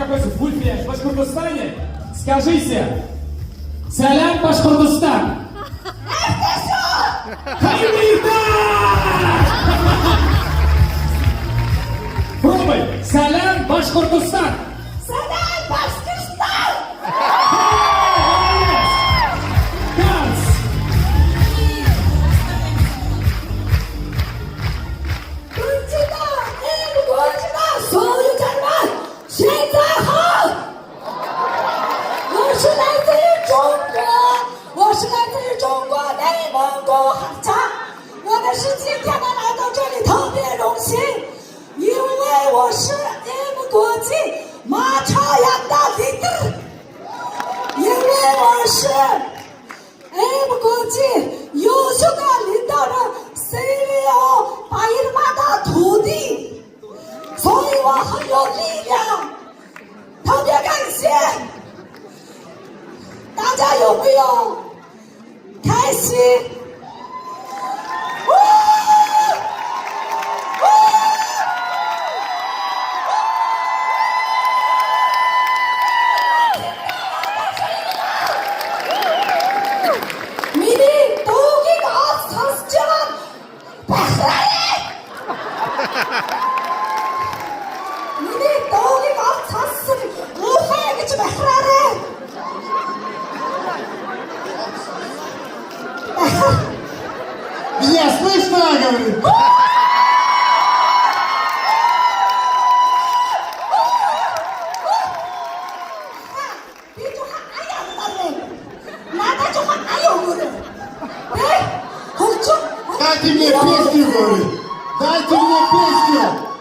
какой-то бульфе в Башкортостане. Скажите. Салям Башкортостан. Пробуй. Салям Башкортостан. Салям Башкортостан. Ганс. Гүнжина, гүнжина, союзарман, 现在好。我是来自于中国，我是来自于中国内蒙古哈扎。我们是今天呢来到这里特别荣幸，因为我是 M 国际马朝阳的leader，因为我是 M 国际优秀的领导人 CEO 巴依尔玛的徒弟，所以我很有力量，特别感谢。大家有没有开心？미리 도기가 선수처럼 박라래! 미리 도기가 선수를 우하게 좀 박라래! Меня слышно, говорит? Дайте мне песню, говорит. Дайте мне песню.